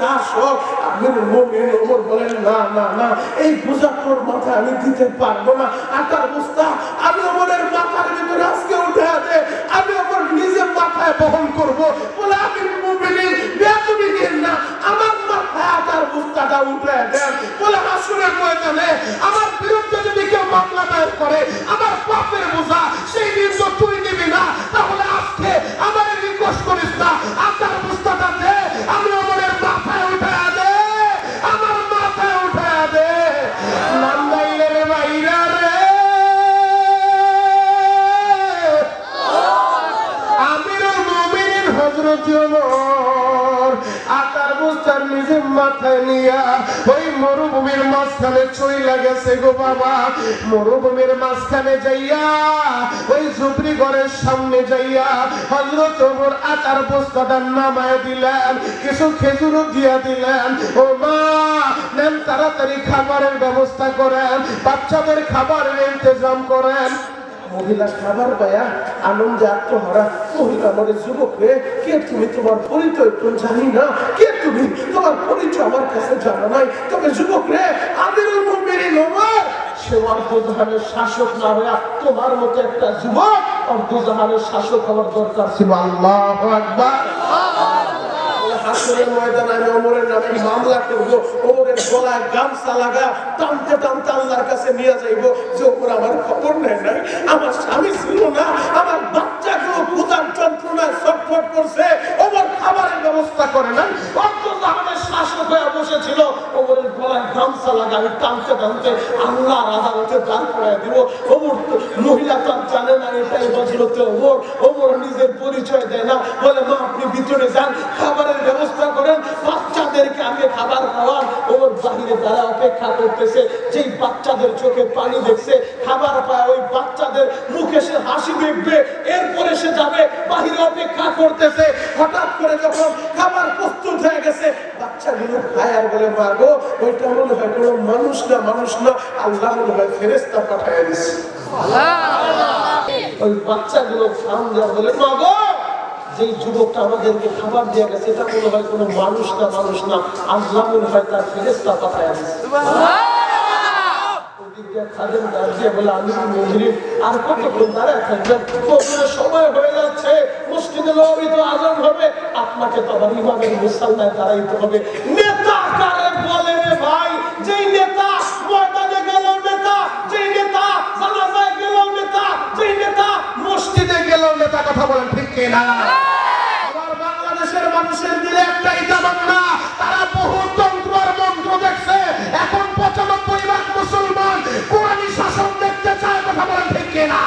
শাসক আমিরুল মুমিনিন ওমর বলেন, না না না, এই বোঝা তোর মাথায় আমি দিতে পারবো না। আটার বস্তা আমি ওমরের মাথার ভিতরে আজকে উঠে দে, আমি ওমর নিজে মাথায় বহন করব। বলে আমিরুল মুমিনিন বেয়াদবি করেন না, আমার মাথায় আটার বস্তাটা উঠে দেন। বলে হাসরের ময়দানে আমার বিরুদ্ধে যদি কেউ মামলা দায়ের করে, আমার পাপের বোঝা সেই নির্দ তুই নিবি না, তাহলে আজকে আমার রিকোয়েস্ট করিস না, আটার বস্তাটা দে, আমি ওমরের মাথায় উঠে দে, আমার মাথায় উঠে দে। নান্দাইলের বাইরা রে আমিরুল মুমিনিন হযরত ওমর আটার বস্তার নিজে মাথায় নিয়া ওই মরুভূমির মাঝখানে চইলা গেছে গো বাবা। মরুভূমির মাঝখানে যাইয়া ওই ঝুপড়ি ঘরের সামনে যাইয়া হযরত ওমর আটার বস্তাটা নামায় দিলেন, কিছু খেজুরও দিয়া দিলেন। ও মা নেন, তাড়াতাড়ি খাবারের ব্যবস্থা করেন, বাচ্চাদের খাবারের ইন্তজাম করেন। মহিলা খাবার পায়া আনন্দে আত্মহারা। মহিলা বলে, যুবক রে, কে তুমি? তোমার পরিচয় তো জানি না, কে তুমি? তোমার পরিচয় আমার কাছে জানা নাই। তবে যুবক রে, আমিরুল মুমিনিন ওমর সে অর্ধজাহানের শাসক না হইয়া তোমার মতো একটা যুবক অর্ধজাহানের শাসক হওয়ার দরকার ছিল। আল্লাহু আকবার। হাসরের ময়দানে আমি ওমরের নামে মামলা করব, ওমরের গলায় গামছা লাগা টানতে টানতে আল্লাহর কাছে নিয়ে যাইব যে ওমর আমার খবর নেয় নাই, আমার স্বামী ছিল না, আমার বাচ্চাগুলো ক্ষুধার যন্ত্রণায় ছটফট করছে, ওমর খাবারের ব্যবস্থা করে নাই, অর্ধজাহানের শাসক হয়ে বসেছিল, ওমরের গলায় গামছা লাগা আমি টানতে টানতে আল্লাহর আদালতে দাঁড় করায় দিব। ওমর মহিলা তো জানে না এটাই হযরত ওমর। ওমর নিজের পরিচয় দেয় না, বলে মা আপনি ভিতরে যান, খাবারের ব্যবস্থা করেন, বাচ্চাদেরকে আগে খাবার খাওয়ান। ওর বাহিরে তারা অপেক্ষা করতেছে, যেই বাচ্চাদের চোখে পানি দেখছে, খাবার পায়, ওই বাচ্চাদের মুখে সে হাসি দেখবে, এরপরে সে যাবে, বাহিরে অপেক্ষা করতেছে। হঠাৎ করে যখন খাবার প্রস্তুত হয়ে গেছে, বাচ্চাগুলো খায় আর বলে, মা গো ওইটা মনে হয় কোনো মানুষ না, মানুষ না, আল্লাহ মনে হয় ফেরেশতা পাঠায় দিচ্ছে। ওই বাচ্চাগুলো সামনে বলে, মা গো যে যুবকটা আমাদেরকে খাবার দিয়ে গেছে, এটা মনে হয় কোনো মানুষ না, মানুষ না, আল্লাহ মনে হয় তার ফেরেশতা পাঠায় দিচ্ছে। খাদেম ডাক দিয়ে বলে, আমিরুল মুমিনিন আর কতক্ষণ দাঁড়ায় থাকবেন? ফজরের সময় হয়ে যাচ্ছে, মসজিদে নববীতে আযান হবে, আপনাকে তো আবার ইমামের মুসাল্লায় দাঁড়াইতে হবে। নেতা কারে বলে রে ভাই? যেই নেতা ময়দানে গেল নেতা, যেই নেতা জানাজায় গেল নেতা, যেই নেতা মসজিদে গেল নেতা। কথা বলেন ঠিক কিনা? আমার বাংলাদেশের মানুষের দিলে একটাই তামান্না, তারা বহু তন্ত্র আর মন্ত্র দেখছে, এখন 95% মুসলমান কোরআনী শাসন দেখতে চায়। কথা বলেন ঠিক কিনা?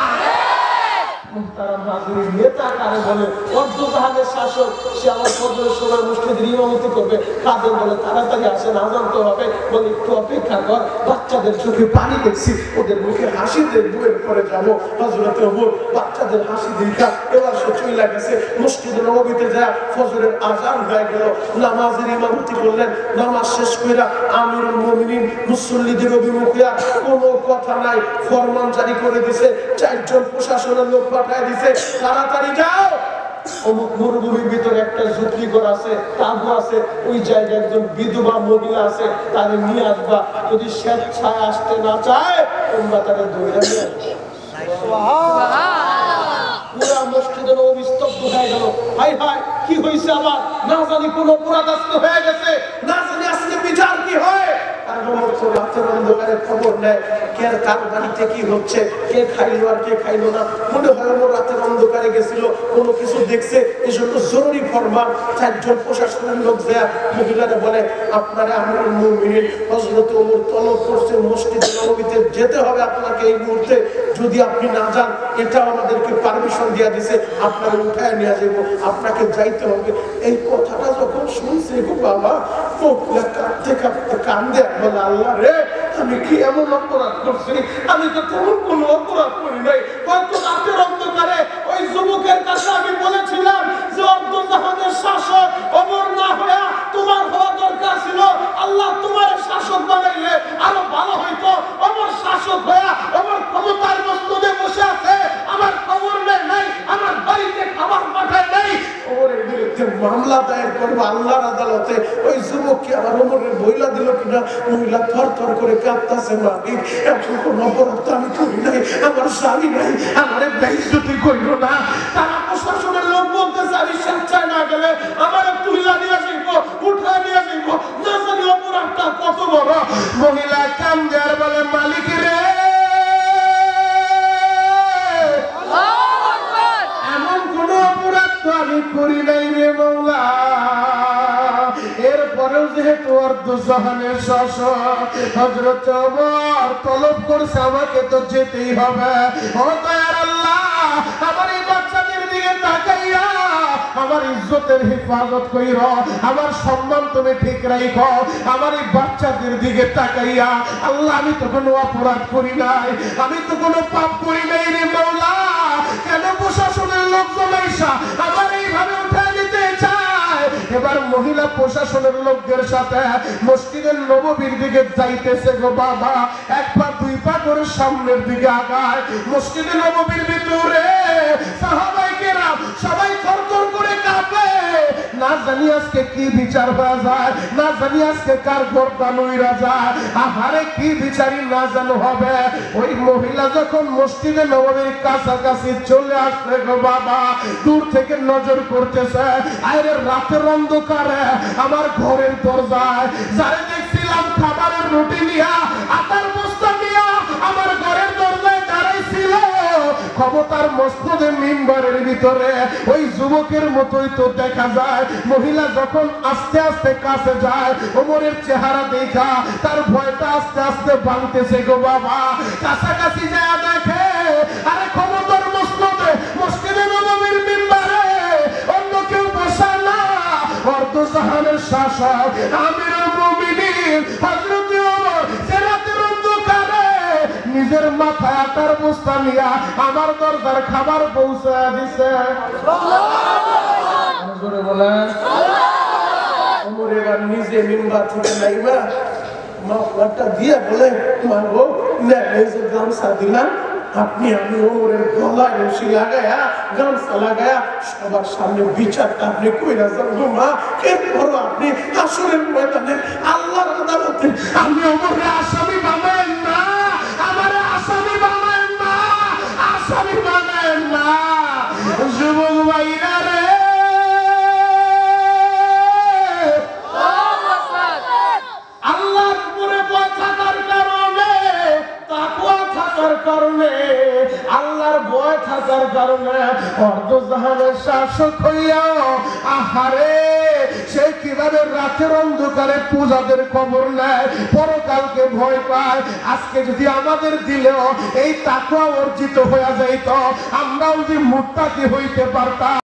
নেতা কারে বলে? অর্ধজাহানের শাসক, সে আমার ফজরের সময় মসজিদের ইমামতি করবে, খাদেম বলে তাড়াতাড়ি আসেন, আযান তো হবে, বলে একটু অপেক্ষা কর, বাচ্চাদের চোখে পানি দেখছি, ওদের মুখে হাসি দেখবো, এরপরে যাবো। হযরত ওমর বাচ্চাদের হাসি দেখা এবার সে চলে গেছে, মসজিদে নববীতে যায়, ফজরের আযান হয়ে গেল, নামাজের ইমামতি করলেন, নামাজ শেষ কইরা আমিরুল মুমিনিন মুসল্লিদের অভিমুখে কোনো কথা নাই, ফরমান জারি করে দিছে, 4 জন প্রশাসনের লোক পাঠায় দিছে, তাড়াতাড়ি যাও, অমুক মরুভূমির ভিতরে একটা ঝুপড়ি ঘর আছে, তাঁবু আছে, ওই জায়গায় একজন বিধবা মহিলা আছে, তারে নিয়ে আসবা, যদি স্বেচ্ছায় আসতে না চায় তোমরা তাকে ধরে নিয়ে আসবে। পুরা মসজিদে নববী স্তব্ধ হয়ে গেল। হাই হাই, কি হয়েছে আবার? না জানি কোন অপরাধ হয়ে গেছে, না জানি আজকে বিচার কি হয়। রাতের অন্ধকারে খবর নেয় কে কার বাড়িতে কি হচ্ছে, কে খাইলো আর কে খাইলো না। মনে হয় ওমর রাতের অন্ধকারে গেছিল, কোনো কিছু দেখছে, এই জন্য জরুরি ফরমান। 4 জন প্রশাসনের লোক যায়, মহিলারা বলে, আপনারা আমিরুল মুমিনিন হযরত ওমর তলব করছে, মসজিদে নববীতে যেতে হবে আপনাকে এই মুহূর্তে, যদি আপনি না যান এটা আমাদেরকে পারমিশন দিয়ে দিছে, আপনারা উঠায় নিয়ে যাবো, আপনাকে যাইতে হবে। এই কথাটা যখন শুনছে গো বাবা, কাঁদতে কাঁদতে কান্দে, বলে আল্লাহ রে, আমি কি এমন অপরাধ করছি? আমি তো তেমন কোনো অপরাধ করি নাই। হয়তো রাতের অন্ধকারে ওই যুবকের কাছে আমি বলেছিলাম যে অর্ধজাহানের শাসক ওমর না হইয়া তোমার হওয়া দরকার ছিল, আল্লাহ তোমার শাসক বানাইলে আরো ভালো হইতো। ওমর শাসক হইয়া ওমর ক্ষমতার মসনদে বসে আছে, আমার খবর নেই, আমার বাড়িতে খাবার পাঠায় নাই, ওমরের বিরুদ্ধে মামলা দায়ের করবো আল্লাহর আদালতে। ওই যুবককে আমার ওমরের বইলা দিল কিনা, মহিলা থর থর করে কাঁপতাছে, মালিক এখন কোনো অপরাধ তো আমি করি নাই, আমার স্বামী নাই, আমার বেইজ্জতি কইরো না। তারা প্রশাসনের লোক বলতেছে আমি স্বেচ্ছায় না গেলে আমার তুইলা নিয়ে আসিব, উঠা নিয়ে আসিব, না জানি অপরাধটা কত বড়। মহিলা কামজার বলে, মালিক রে এমন কোন অপরাধ তো আমি করি নাই রে মওলা। এরপরেও যেহেতু অর্ধজাহানের শাসক হযরত ওমর তলব করছে আমাকে তো যেতেই হবে। ও দয়ার আল্লাহ, আমার এই বাচ্চাদের দিকে তাকাইয়া আমার ইজ্জতের হেফাজত কইরো, আমার সম্মান তুমি ঠিক রাখো। আমার এই বাচ্চাদের দিকে তাকাইয়া আল্লাহ, আমি তো কোনো অপরাধ করি নাই, আমি তো কোনো পাপ করি নাই রে মাওলা। কেন প্রশাসনের লোকজন আইসা আমার এইভাবে উঠায় দিতে চায়? এবার মহিলা প্রশাসনের লোকদের সাথে মসজিদের নববীর দিকে যাইতেছে গো বাবা, এক পা দুই পা করে সামনের দিকে আগায়। মসজিদে নববীর ভিতরে সাহাবায়ে কেরাম সবাই থরথর করে কাঁপে, না জানি আজকে কি বিচার হয়ে যায়, না জানি আজকে কার গর্দান উইরা যায়, আহারে কি বিচারই না জানো হবে। ওই মহিলা যখন মসজিদে নববীর কাছাকাছি চলে আসছে গো বাবা, দূর থেকে নজর করতেছে, আরে রাতের অন্ধকারে আমার ঘরের দরজায় যারে দেখছিলাম খাবারের রুটি নিয়া আটার বস্তা নিয়া আমার ঘরের দরজায় দাঁড়াইছিল, ক্ষমতার মসনদে মিম্বরের ভিতরে ওই যুবকের মতোই তো দেখা যায়। মহিলা যখন আস্তে আস্তে কাছে যায়, ওমরের চেহারা দেখা তার ভয়টা আস্তে আস্তে ভাঙতেছে গো বাবা। কাছাকাছি যায় দেখে, আরে ক্ষমতার মসনদে মসজিদে নববীর মিম্বরে অন্য কেউ বসা না, অর্ধজাহানের শাসক আমিরুল মুমিনিন হযরত ওমর যে রাতের অন্ধকারে নিজের মাথায় আটার বস্তা নিয়া আমার দরজার খাবার পৌঁছায় দিছে। জোরে বলেন। ওমর এবার নিজে মিম্বার থেকে নাইবা মাফলাটা দিয়ে বলে, মা গো না এই যে গামছা দিলাম আপনি, আমি ওমরের গলায় রশি লাগায়া গামছা লাগায়া সবার সামনে বিচারটা আপনি কইরা যান গো মা। এরপরও আপনি হাসরের ময়দানে আল্লাহর আদালতে আমি ওমরের আসামি বানায়েন না, আমার আসামি বানায়েন না, আসামি বানায়েন না। যুবক ভাইরা রে, আল্লাহর উপরে ভয় থাকার কারণে, তাকওয়া থাকার কারণে, আল্লাহর ভয় থাকার কারণে অর্ধজাহানের শাসক হইয়াও আহারে সে কিভাবে রাতের অন্ধকারে পূজাদের খবর নেয়, পরকালকে ভয় পায়। আজকে যদি আমাদের দিলেও এই তাকওয়া অর্জিত হয়ে যাইত, আমরাও যদি মুত্তাকি হইতে পারতাম।